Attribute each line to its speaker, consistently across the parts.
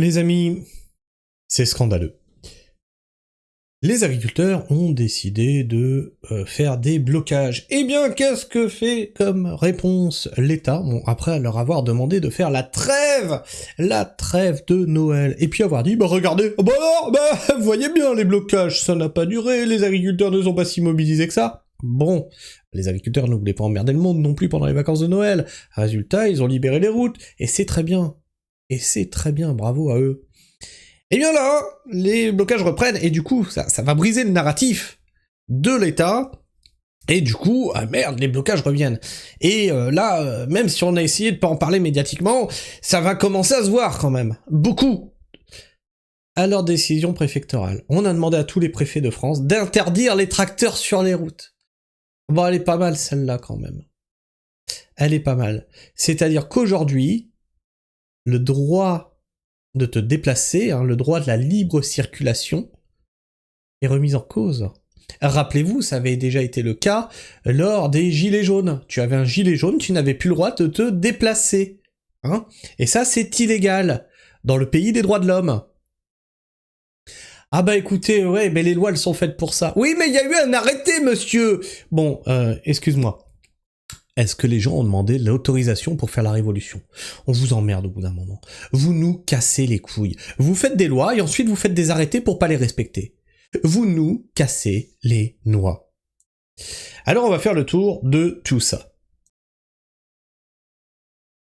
Speaker 1: Les amis, c'est scandaleux. Les agriculteurs ont décidé de faire des blocages. Eh bien, qu'est-ce que fait comme réponse l'État? Bon, après leur avoir demandé de faire la trêve de Noël, et puis avoir dit, bah regardez, bah alors, bah vous voyez bien, les blocages, ça n'a pas duré, les agriculteurs ne sont pas si mobilisés que ça. Bon, les agriculteurs ne voulaient pas emmerder le monde non plus pendant les vacances de Noël. Résultat, ils ont libéré les routes, et c'est très bien. Et c'est très bien, bravo à eux. Et bien là, les blocages reprennent, et du coup, ça va briser le narratif de l'État, et du coup, ah merde, les blocages reviennent. Et là, même si on a essayé de pas en parler médiatiquement, ça va commencer à se voir quand même. Beaucoup. À leur décision préfectorale, on a demandé à tous les préfets de France d'interdire les tracteurs sur les routes. Bon, elle est pas mal celle-là quand même. Elle est pas mal. C'est-à-dire qu'aujourd'hui, le droit de te déplacer, le droit de la libre circulation, est remis en cause. Rappelez-vous, ça avait déjà été le cas lors des gilets jaunes. Tu avais un gilet jaune, tu n'avais plus le droit de te déplacer. Et ça, c'est illégal, dans le pays des droits de l'homme. Ah bah écoutez, ouais, mais les lois, elles sont faites pour ça. Oui, mais il y a eu un arrêté, monsieur. Bon, excuse-moi. Est-ce que les gens ont demandé l'autorisation pour faire la révolution? On vous emmerde au bout d'un moment. Vous nous cassez les couilles. Vous faites des lois et ensuite vous faites des arrêtés pour pas les respecter. Vous nous cassez les noix. Alors on va faire le tour de tout ça.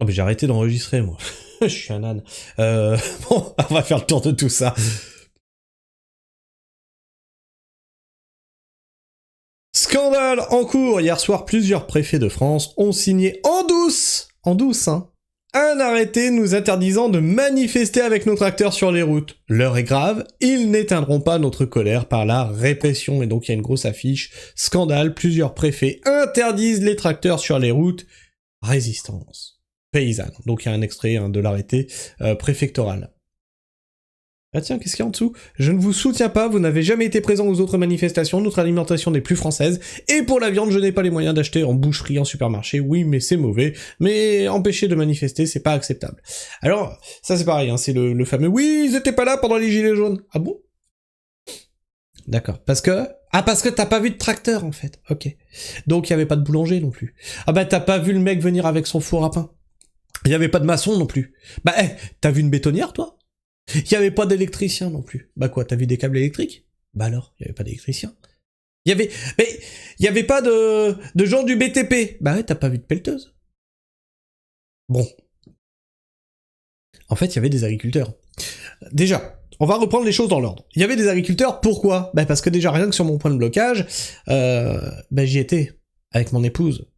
Speaker 1: Oh mais j'ai arrêté d'enregistrer moi. Je suis un âne. Bon, on va faire le tour de tout ça. Scandale en cours. Hier soir, plusieurs préfets de France ont signé en douce, un arrêté nous interdisant de manifester avec nos tracteurs sur les routes. L'heure est grave, ils n'éteindront pas notre colère par la répression. Et donc il y a une grosse affiche, scandale, plusieurs préfets interdisent les tracteurs sur les routes, résistance paysanne. Donc il y a un extrait de l'arrêté préfectoral. Ah tiens, qu'est-ce qu'il y a en dessous? Je ne vous soutiens pas, vous n'avez jamais été présent aux autres manifestations, notre alimentation n'est plus française, et pour la viande, je n'ai pas les moyens d'acheter en boucherie, en supermarché, oui, mais c'est mauvais, mais empêcher de manifester, c'est pas acceptable. Alors, ça c'est pareil, c'est le fameux « oui, ils étaient pas là pendant les gilets jaunes ». Ah bon? D'accord, parce que t'as pas vu de tracteur, en fait, ok. Donc il y avait pas de boulanger non plus. Ah bah t'as pas vu le mec venir avec son four à pain. Il y avait pas de maçon non plus. Bah t'as vu une bétonnière, toi? Il y avait pas d'électricien non plus. Bah quoi, t'as vu des câbles électriques? Bah alors, il y avait pas d'électricien. Il y avait pas de gens du BTP. Bah ouais, t'as pas vu de pelleteuse. Bon. En fait, il y avait des agriculteurs. Déjà, on va reprendre les choses dans l'ordre. Il y avait des agriculteurs, pourquoi? Bah parce que déjà, rien que sur mon point de blocage, j'y étais, avec mon épouse.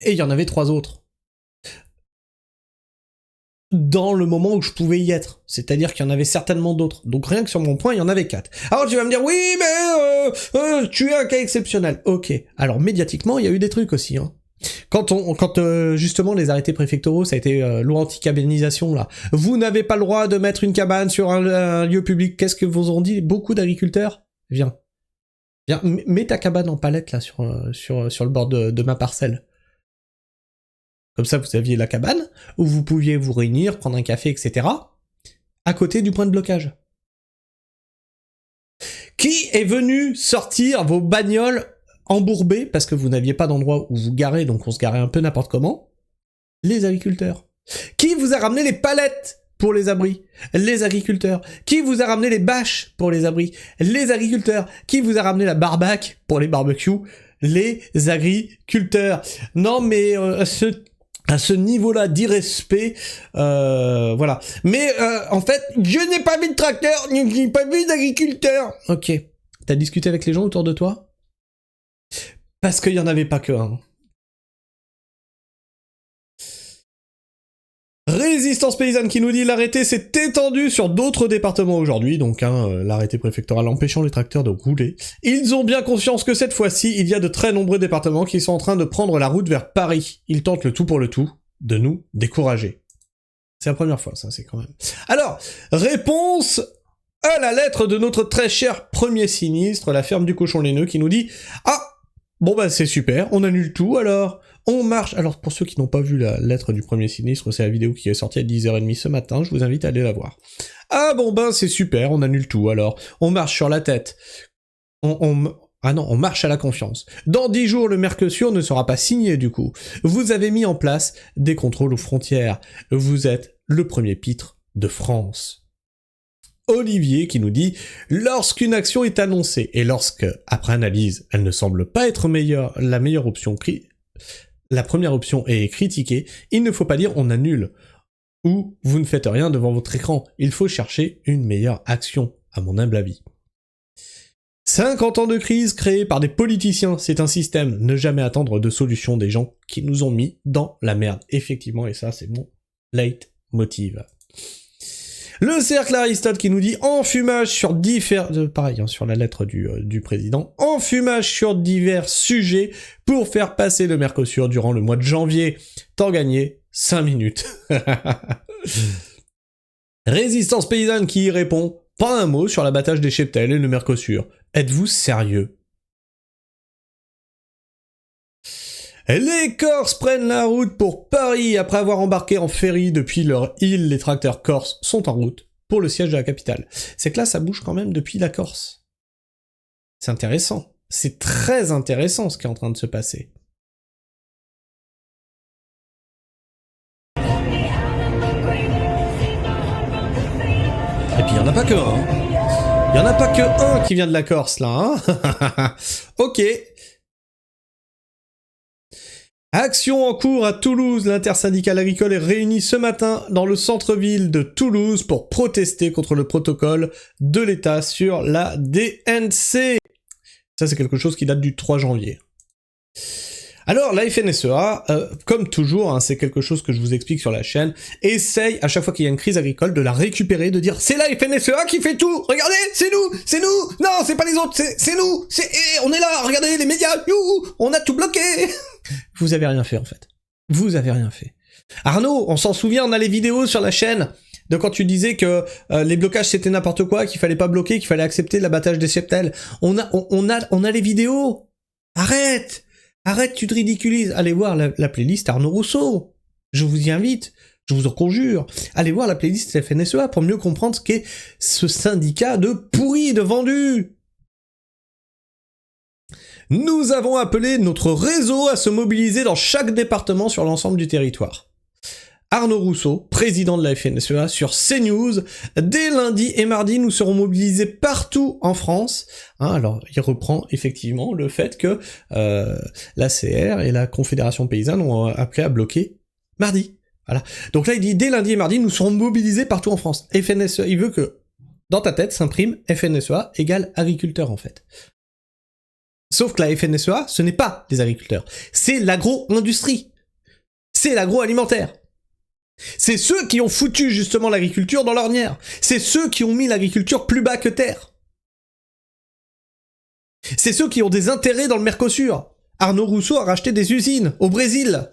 Speaker 1: Et il y en avait 3 autres. Dans le moment où je pouvais y être. C'est-à-dire qu'il y en avait certainement d'autres. Donc rien que sur mon point, il y en avait 4. Alors tu vas me dire, oui, mais tu es un cas exceptionnel. Ok. Alors médiatiquement, il y a eu des trucs aussi. Quand justement les arrêtés préfectoraux, ça a été loi anti-cabanisation, là. Vous n'avez pas le droit de mettre une cabane sur un lieu public. Qu'est-ce que vous ont dit beaucoup d'agriculteurs? Viens, mets ta cabane en palette, là, sur le bord de ma parcelle. Comme ça, vous aviez la cabane, où vous pouviez vous réunir, prendre un café, etc., à côté du point de blocage. Qui est venu sortir vos bagnoles embourbées, parce que vous n'aviez pas d'endroit où vous garer, donc on se garait un peu n'importe comment? Les agriculteurs. Qui vous a ramené les palettes pour les abris? Les agriculteurs. Qui vous a ramené les bâches pour les abris? Les agriculteurs. Qui vous a ramené la barbaque pour les barbecues? Les agriculteurs. Non mais à ce niveau-là d'irrespect, voilà. Mais en fait, je n'ai pas vu de tracteur, je n'ai pas vu d'agriculteur. Ok. T'as discuté avec les gens autour de toi? Parce qu'il y en avait pas que un. Résistance paysanne qui nous dit l'arrêté s'est étendu sur d'autres départements aujourd'hui, donc l'arrêté préfectoral empêchant les tracteurs de rouler. Ils ont bien conscience que cette fois-ci, il y a de très nombreux départements qui sont en train de prendre la route vers Paris. Ils tentent le tout pour le tout, de nous décourager. C'est la première fois, ça, c'est quand même... Alors, réponse à la lettre de notre très cher premier sinistre, la ferme du cochon laineux, qui nous dit « Ah, bon bah c'est super, on annule tout alors. On marche, alors pour ceux qui n'ont pas vu la lettre du premier sinistre, c'est la vidéo qui est sortie à 10h30 ce matin, je vous invite à aller la voir. Ah bon ben c'est super, on annule tout alors. On marche sur la tête. Ah non, on marche à la confiance. Dans 10 jours, le Mercosur ne sera pas signé du coup. Vous avez mis en place des contrôles aux frontières. Vous êtes le premier pitre de France. Olivier qui nous dit « Lorsqu'une action est annoncée et lorsque, après analyse, elle ne semble pas être la meilleure option, la première option est critiquée, il ne faut pas dire on annule ou vous ne faites rien devant votre écran. Il faut chercher une meilleure action, à mon humble avis. » 50 ans de crise créée par des politiciens, c'est un système. Ne jamais attendre de solution des gens qui nous ont mis dans la merde. Effectivement, et ça, c'est mon leitmotiv. Le cercle Aristote qui nous dit enfumage sur pareil, hein, sur la lettre du président, enfumage sur divers sujets pour faire passer le Mercosur durant le mois de janvier. Temps gagné, 5 minutes. Résistance paysanne qui y répond, pas un mot sur l'abattage des cheptels et le Mercosur. Êtes-vous sérieux? Les Corses prennent la route pour Paris après avoir embarqué en ferry depuis leur île. Les tracteurs corses sont en route pour le siège de la capitale. C'est que là, ça bouge quand même depuis la Corse. C'est intéressant. C'est très intéressant ce qui est en train de se passer. Et puis il n'y en a pas que un. Il n'y en a pas que un qui vient de la Corse là. Hein. Ok. Action en cours à Toulouse, l'intersyndicale agricole est réunie ce matin dans le centre-ville de Toulouse pour protester contre le protocole de l'État sur la DNC. Ça c'est quelque chose qui date du 3 janvier. Alors la FNSEA, comme toujours, hein, c'est quelque chose que je vous explique sur la chaîne, essaye à chaque fois qu'il y a une crise agricole de la récupérer, de dire c'est la FNSEA qui fait tout, regardez, c'est nous, non c'est pas les autres, c'est nous, on est là, regardez les médias, youhou, on a tout bloqué. Vous avez rien fait en fait, vous avez rien fait. Arnaud, on s'en souvient, on a les vidéos sur la chaîne de quand tu disais que les blocages c'était n'importe quoi, qu'il fallait pas bloquer, qu'il fallait accepter l'abattage des cheptels. On a les vidéos. Arrête, tu te ridiculises. Allez voir la playlist Arnaud Rousseau. Je vous y invite, je vous en conjure. Allez voir la playlist FNSEA pour mieux comprendre ce qu'est ce syndicat de pourris, de vendus. Nous avons appelé notre réseau à se mobiliser dans chaque département sur l'ensemble du territoire. Arnaud Rousseau, président de la FNSEA, sur CNews. Dès lundi et mardi, nous serons mobilisés partout en France. Hein, alors, il reprend effectivement le fait que l'ACR et la Confédération Paysanne ont appelé à bloquer mardi. Voilà. Donc là, il dit, dès lundi et mardi, nous serons mobilisés partout en France. FNSEA, il veut que, dans ta tête, s'imprime FNSEA égale agriculteur, en fait. Sauf que la FNSEA, ce n'est pas des agriculteurs. C'est l'agro-industrie. C'est l'agroalimentaire. C'est ceux qui ont foutu justement l'agriculture dans l'ornière. C'est ceux qui ont mis l'agriculture plus bas que terre. C'est ceux qui ont des intérêts dans le Mercosur. Arnaud Rousseau a racheté des usines au Brésil.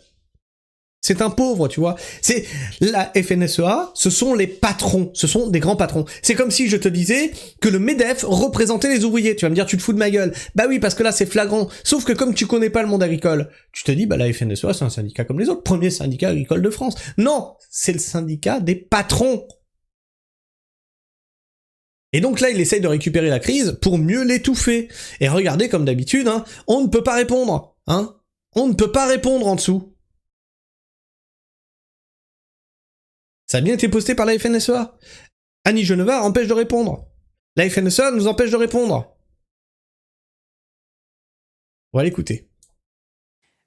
Speaker 1: C'est un pauvre, tu vois. C'est la FNSEA, ce sont les patrons, ce sont des grands patrons. C'est comme si je te disais que le MEDEF représentait les ouvriers. Tu vas me dire, tu te fous de ma gueule. Bah oui, parce que là, c'est flagrant. Sauf que comme tu connais pas le monde agricole, tu te dis, bah la FNSEA, c'est un syndicat comme les autres. Premier syndicat agricole de France. Non, c'est le syndicat des patrons. Et donc là, il essaye de récupérer la crise pour mieux l'étouffer. Et regardez, comme d'habitude, hein, on ne peut pas répondre. Hein. On ne peut pas répondre en dessous. Ça a bien été posté par la FNSEA. Annie Genevard empêche de répondre. La FNSEA nous empêche de répondre. On va l'écouter.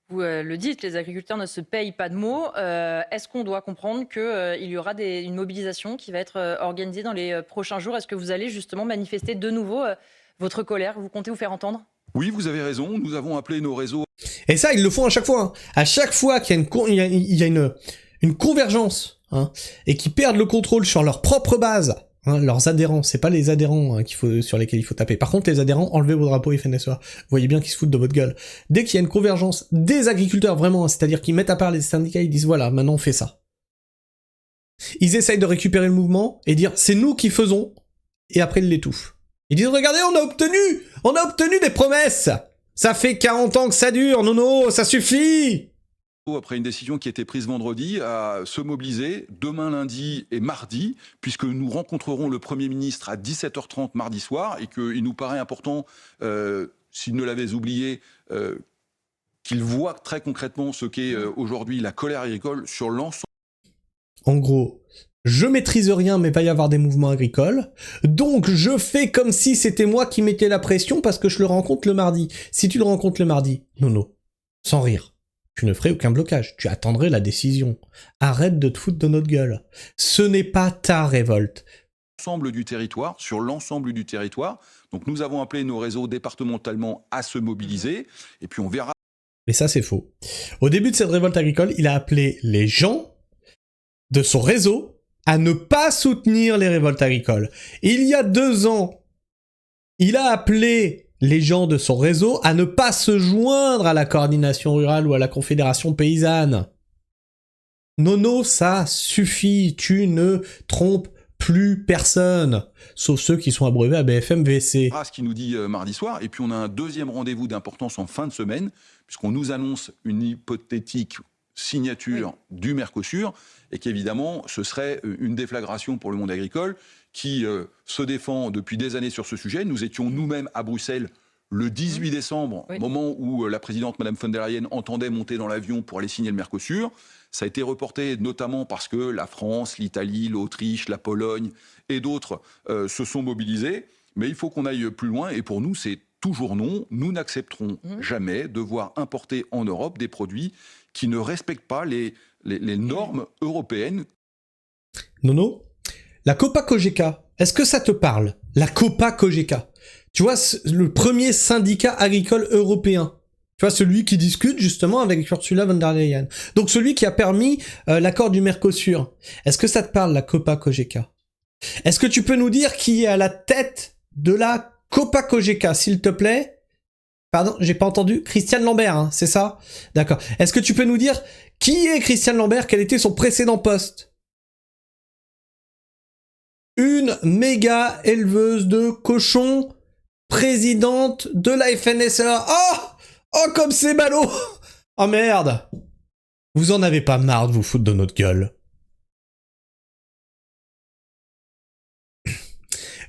Speaker 2: Vous le dites, les agriculteurs ne se payent pas de mots. Est-ce qu'on doit comprendre qu'il y aura une mobilisation qui va être organisée dans les prochains jours? Est-ce que vous allez justement manifester de nouveau votre colère? Vous comptez vous faire entendre?
Speaker 3: Oui, vous avez raison. Nous avons appelé nos réseaux.
Speaker 1: Et ça, ils le font à chaque fois. Hein. À chaque fois qu'il y a une convergence, hein, et qu'ils perdent le contrôle sur leur propre base, hein, leurs adhérents, c'est pas les adhérents hein, sur lesquels il faut taper. Par contre, les adhérents, enlevez vos drapeaux FNSEA. Vous voyez bien qu'ils se foutent de votre gueule. Dès qu'il y a une convergence des agriculteurs, vraiment, c'est-à-dire qu'ils mettent à part les syndicats, ils disent voilà, maintenant on fait ça. Ils essayent de récupérer le mouvement et dire c'est nous qui faisons, et après ils l'étouffent. Ils disent regardez, on a obtenu des promesses. Ça fait 40 ans que ça dure, Nono, ça suffit.
Speaker 3: après une décision qui a été prise vendredi, à se mobiliser demain lundi et mardi, puisque nous rencontrerons le Premier ministre à 17h30 mardi soir, et qu'il nous paraît important, s'il ne l'avait oublié, qu'il voit très concrètement ce qu'est aujourd'hui la colère agricole sur l'ensemble.
Speaker 1: En gros, je maîtrise rien, mais va y avoir des mouvements agricoles. Donc, je fais comme si c'était moi qui mettais la pression parce que je le rencontre le mardi. Si tu le rencontres le mardi, Nono, sans rire, tu ne ferais aucun blocage. Tu attendrais la décision. Arrête de te foutre de notre gueule. Ce n'est pas ta révolte.
Speaker 3: Du territoire, sur l'ensemble du territoire. Donc, nous avons appelé nos réseaux départementalement à se mobiliser, et puis on verra.
Speaker 1: Mais ça, c'est faux. Au début de cette révolte agricole, il a appelé les gens de son réseau à ne pas soutenir les révoltes agricoles. Il y a 2 ans, il a appelé les gens de son réseau à ne pas se joindre à la coordination rurale ou à la confédération paysanne. Nono, ça suffit. Tu ne trompes plus personne, sauf ceux qui sont abreuvés à BFM VC.
Speaker 3: Ce qui nous dit mardi soir, et puis on a un deuxième rendez-vous d'importance en fin de semaine, puisqu'on nous annonce une hypothétique signature du Mercosur, et qu'évidemment, ce serait une déflagration pour le monde agricole qui se défend depuis des années sur ce sujet. Nous étions nous-mêmes à Bruxelles le 18 décembre, moment où la présidente Mme von der Leyen entendait monter dans l'avion pour aller signer le Mercosur. Ça a été reporté notamment parce que la France, l'Italie, l'Autriche, la Pologne et d'autres se sont mobilisés. Mais il faut qu'on aille plus loin, et pour nous, c'est toujours non. Nous n'accepterons jamais de voir importer en Europe des produits qui ne respectent pas les normes européennes.
Speaker 1: Nono, la Copa Cogeca, est-ce que ça te parle? La Copa Cogeca. Tu vois, le premier syndicat agricole européen. Tu vois, celui qui discute justement avec Ursula von der Leyen. Donc celui qui a permis l'accord du Mercosur. Est-ce que ça te parle, la Copa Cogeca? Est-ce que tu peux nous dire qui est à la tête de la Copa Cogeca, s'il te plaît? Pardon, j'ai pas entendu. Christiane Lambert, hein, c'est ça? D'accord. Est-ce que tu peux nous dire qui est Christiane Lambert? Quel était son précédent poste? Une méga éleveuse de cochons, présidente de la FNSEA. Oh, comme c'est ballot! Oh merde! Vous en avez pas marre de vous foutre de notre gueule?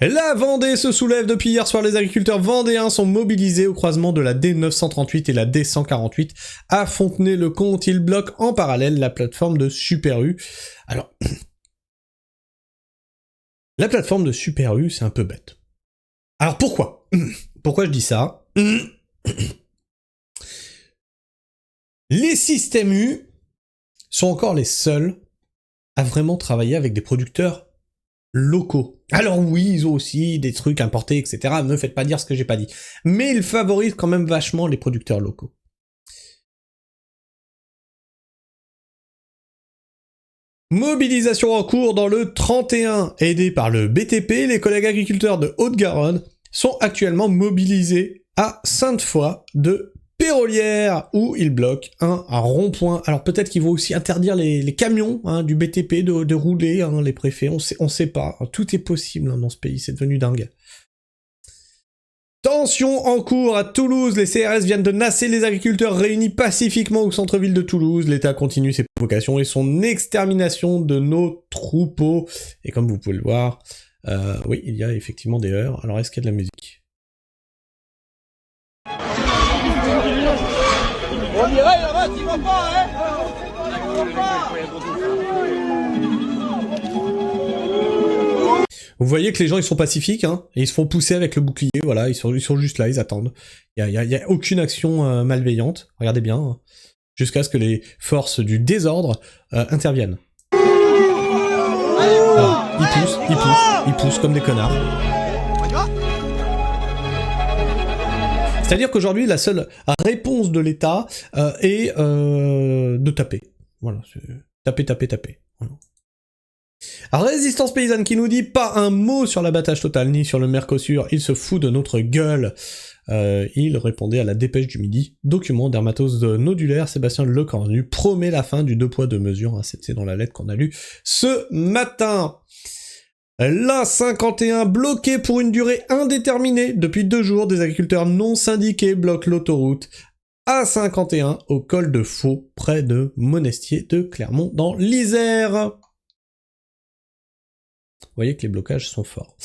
Speaker 1: La Vendée se soulève depuis hier soir. Les agriculteurs vendéens sont mobilisés au croisement de la D938 et la D148 à Fontenay-le-Comte. Ils bloquent en parallèle la plateforme de Super U. Alors, la plateforme de Super U, c'est un peu bête. Alors pourquoi? Pourquoi je dis ça? Les systèmes U sont encore les seuls à vraiment travailler avec des producteurs locaux. Alors oui, ils ont aussi des trucs importés, etc. Ne me faites pas dire ce que j'ai pas dit. Mais ils favorisent quand même vachement les producteurs locaux. Mobilisation en cours dans le 31. Aidés par le BTP, les collègues agriculteurs de Haute-Garonne sont actuellement mobilisés à Sainte-Foy de Pérolière, où ils bloquent un rond-point. Alors peut-être qu'ils vont aussi interdire les camions du BTP de rouler, les préfets, on sait pas. Tout est possible dans ce pays, c'est devenu dingue. Tension en cours à Toulouse, les CRS viennent de nasser les agriculteurs réunis pacifiquement au centre-ville de Toulouse. L'État continue ses provocations et son extermination de nos troupeaux. Et comme vous pouvez le voir, oui, il y a effectivement des heurts. Alors est-ce qu'il y a de la musique ?
Speaker 4: On dirait là-bas, tu vas pas, hein?
Speaker 1: Vous voyez que les gens ils sont pacifiques, et ils se font pousser avec le bouclier, voilà, ils sont juste là, ils attendent. Il y a aucune action malveillante, regardez bien, jusqu'à ce que les forces du désordre interviennent. Alors, ils poussent comme des connards. C'est-à-dire qu'aujourd'hui, la seule réponse de l'État est de taper. Voilà, taper. Voilà. Alors, Résistance Paysanne qui nous dit pas un mot sur l'abattage total ni sur le Mercosur, il se fout de notre gueule. Il répondait à la dépêche du midi. Document dermatose nodulaire, Sébastien Lecornu promet la fin du 2 poids 2 mesures. C'est dans la lettre qu'on a lue ce matin. L'A51 bloqué pour une durée indéterminée. Depuis 2 jours, des agriculteurs non syndiqués bloquent l'autoroute A51 au col de Faux, près de Monestier de Clermont dans l'Isère. Vous voyez que les blocages sont forts.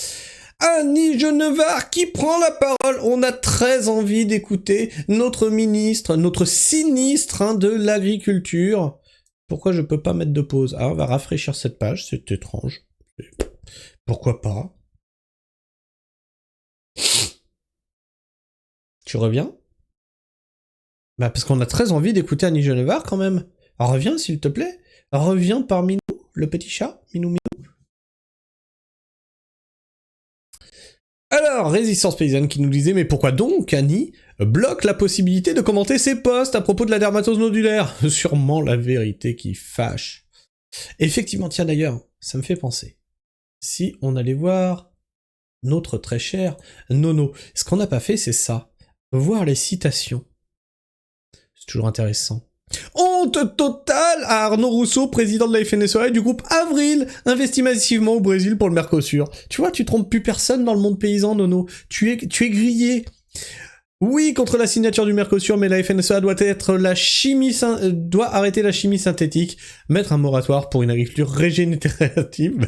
Speaker 1: Annie Genevard qui prend la parole. On a très envie d'écouter notre ministre, notre sinistre de l'agriculture. Pourquoi je peux pas mettre de pause? Ah, on va rafraîchir cette page, c'est étrange. Pourquoi pas? Tu reviens? Bah parce qu'on a très envie d'écouter Annie Genevard quand même. Alors, reviens s'il te plaît. Reviens parmi nous, le petit chat. Minou minou. Alors, Résistance Paysanne qui nous disait « Mais pourquoi donc Annie bloque la possibilité de commenter ses posts à propos de la dermatose nodulaire ?» Sûrement la vérité qui fâche. Effectivement, tiens d'ailleurs, ça me fait penser. Si on allait voir notre très cher Nono, ce qu'on n'a pas fait, c'est ça. Voir les citations. C'est toujours intéressant. Honte totale à Arnaud Rousseau, président de la FNSEA et du groupe Avril, investit massivement au Brésil pour le Mercosur. Tu vois, tu trompes plus personne dans le monde paysan, Nono. Tu es grillé. Oui, contre la signature du Mercosur, mais la FNSEA doit arrêter la chimie synthétique, mettre un moratoire pour une agriculture régénérative.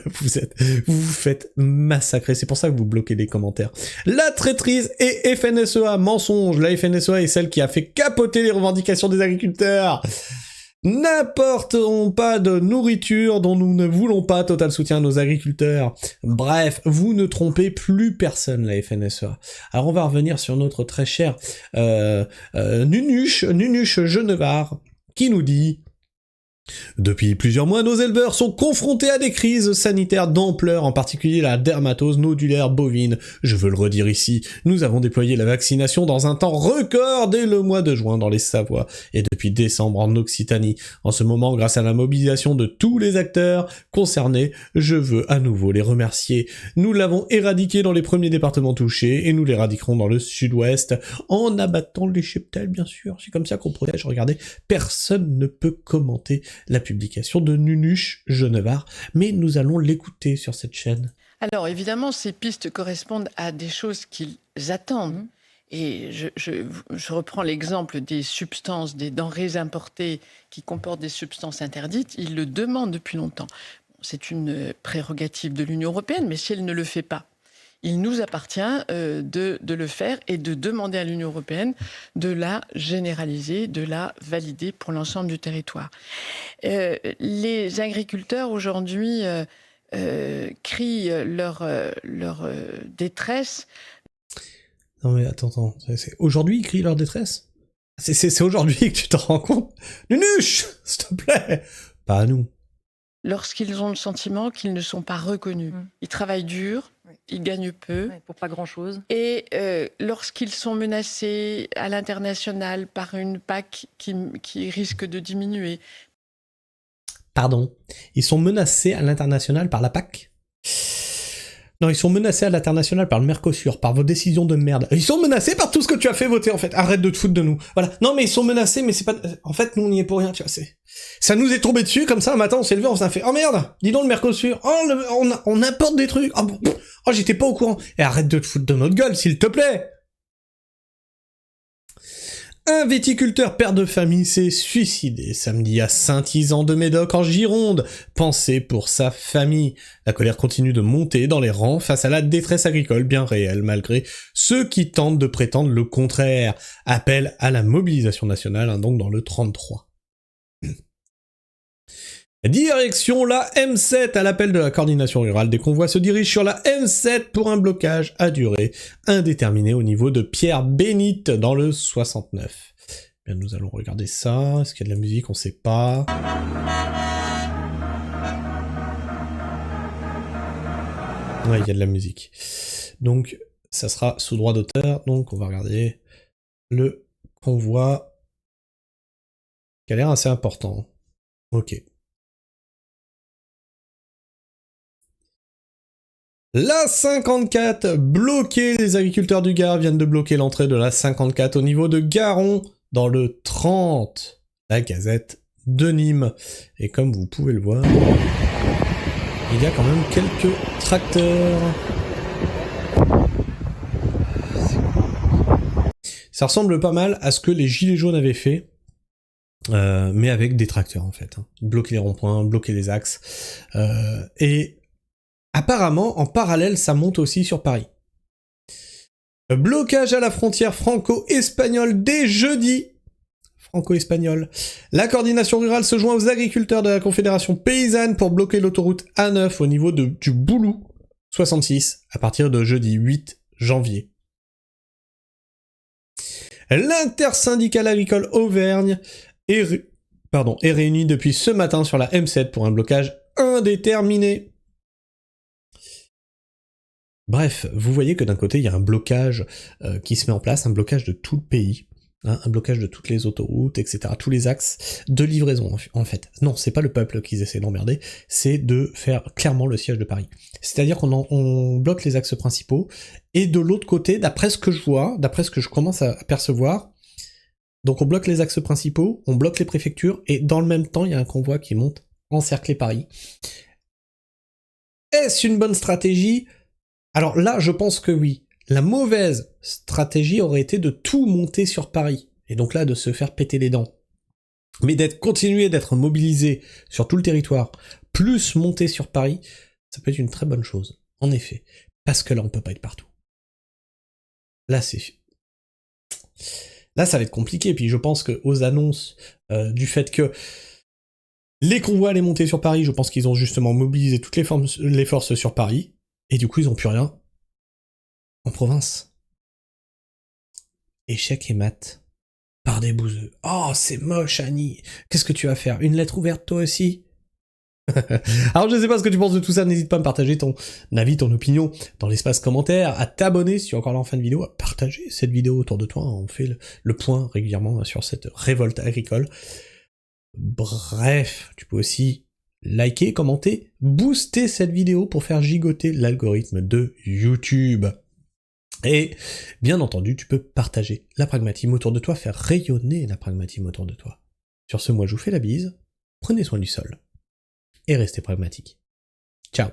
Speaker 1: Vous vous faites massacrer, c'est pour ça que vous bloquez les commentaires. La traîtrise et FNSEA, mensonge, la FNSEA est celle qui a fait capoter les revendications des agriculteurs. N'apporterons pas de nourriture dont nous ne voulons pas, total soutien à nos agriculteurs. Bref, vous ne trompez plus personne, la FNSEA. Alors on va revenir sur notre très cher Nunuche Genevard, qui nous dit... Depuis plusieurs mois, nos éleveurs sont confrontés à des crises sanitaires d'ampleur, en particulier la dermatose nodulaire bovine. Je veux le redire ici, nous avons déployé la vaccination dans un temps record dès le mois de juin dans les Savoies et depuis décembre en Occitanie. En ce moment, grâce à la mobilisation de tous les acteurs concernés, je veux à nouveau les remercier. Nous l'avons éradiqué dans les premiers départements touchés et nous l'éradiquerons dans le sud-ouest en abattant les cheptels, bien sûr. C'est comme ça qu'on protège. Regardez, personne ne peut commenter la publication de Nunuche Genevard, mais nous allons l'écouter sur cette chaîne.
Speaker 5: Alors évidemment, ces pistes correspondent à des choses qu'ils attendent. Et je reprends l'exemple des substances, des denrées importées qui comportent des substances interdites. Ils le demandent depuis longtemps. C'est une prérogative de l'Union européenne, mais si elle ne le fait pas, il nous appartient de le faire et de demander à l'Union européenne de la généraliser, de la valider pour l'ensemble du territoire. Les agriculteurs aujourd'hui crient leur détresse.
Speaker 1: Non mais attends, aujourd'hui ils crient leur détresse? C'est aujourd'hui que tu t'en rends compte? Nunuche, s'il te plaît. Pas à nous.
Speaker 5: Lorsqu'ils ont le sentiment qu'ils ne sont pas reconnus. Ils travaillent dur, ils gagnent peu.
Speaker 2: Pour pas grand-chose.
Speaker 5: Et lorsqu'ils sont menacés à l'international par une PAC qui risque de diminuer.
Speaker 1: Pardon, ils sont menacés à l'international par la PAC? Non, ils sont menacés à l'international par le Mercosur, par vos décisions de merde. Ils sont menacés par tout ce que tu as fait voter, en fait. Arrête de te foutre de nous. Voilà. Non, mais ils sont menacés, mais c'est pas... En fait, nous, on n'y est pour rien, tu vois, ça nous est tombé dessus, comme ça, un matin, on s'est levé, on s'est fait « Oh merde, dis donc le Mercosur, on importe des trucs, oh, j'étais pas au courant. » Et arrête de te foutre de notre gueule, s'il te plaît. Un viticulteur père de famille s'est suicidé samedi à Saint-Ysan-de-Médoc en Gironde. Pensez pour sa famille. La colère continue de monter dans les rangs face à la détresse agricole bien réelle malgré ceux qui tentent de prétendre le contraire. Appel à la mobilisation nationale, donc dans le 33. Direction la M7 à l'appel de la coordination rurale. Des convois se dirigent sur la M7 pour un blocage à durée indéterminée au niveau de Pierre-Bénite dans le 69. Bien, nous allons regarder ça. Est-ce qu'il y a de la musique? On sait pas. Ouais, il y a de la musique. Donc, ça sera sous droit d'auteur. Donc, on va regarder le convoi qui a l'air assez important. Ok. La 54, bloquée, les agriculteurs du Gard viennent de bloquer l'entrée de la 54 au niveau de Garon, dans le 30, la Gazette de Nîmes. Et comme vous pouvez le voir, il y a quand même quelques tracteurs. Ça ressemble pas mal à ce que les Gilets jaunes avaient fait, mais avec des tracteurs en fait. Hein. Bloquer les ronds-points, bloquer les axes. Et apparemment, en parallèle, ça monte aussi sur Paris. Blocage à la frontière franco-espagnole dès jeudi. Franco-espagnole. La coordination rurale se joint aux agriculteurs de la Confédération paysanne pour bloquer l'autoroute A9 au niveau du Boulou 66 à partir de jeudi 8 janvier. L'intersyndicale agricole Auvergne est réunie depuis ce matin sur la M7 pour un blocage indéterminé. Bref, vous voyez que d'un côté, il y a un blocage qui se met en place, un blocage de tout le pays, hein, un blocage de toutes les autoroutes, etc., tous les axes de livraison, en fait. Non, c'est pas le peuple qu'ils essaient d'emmerder, c'est de faire clairement le siège de Paris. C'est-à-dire qu'on bloque les axes principaux, et de l'autre côté, d'après ce que je vois, d'après ce que je commence à percevoir, donc on bloque les axes principaux, on bloque les préfectures, et dans le même temps, il y a un convoi qui monte encercler Paris. Est-ce une bonne stratégie ? Alors là, je pense que oui. La mauvaise stratégie aurait été de tout monter sur Paris, et donc là de se faire péter les dents. Mais continuer d'être mobilisé sur tout le territoire, plus monter sur Paris, ça peut être une très bonne chose, en effet. Parce que là, on peut pas être partout. Là, ça va être compliqué, puis je pense que aux annonces du fait que les convois allaient monter sur Paris, je pense qu'ils ont justement mobilisé toutes les forces sur Paris, et du coup, ils ont plus rien en province. Échec et mat. Par des bouseux. Oh, c'est moche, Annie. Qu'est-ce que tu vas faire? Une lettre ouverte, toi aussi? Alors, je sais pas ce que tu penses de tout ça. N'hésite pas à me partager ton avis, ton opinion dans l'espace commentaire, à t'abonner si tu es encore là en fin de vidéo, à partager cette vidéo autour de toi. On fait le point régulièrement sur cette révolte agricole. Bref, tu peux aussi liker, commenter, booster cette vidéo pour faire gigoter l'algorithme de YouTube. Et bien entendu, tu peux partager la pragmatisme autour de toi, faire rayonner la pragmatisme autour de toi. Sur ce, moi je vous fais la bise, prenez soin du sol, et restez pragmatiques. Ciao.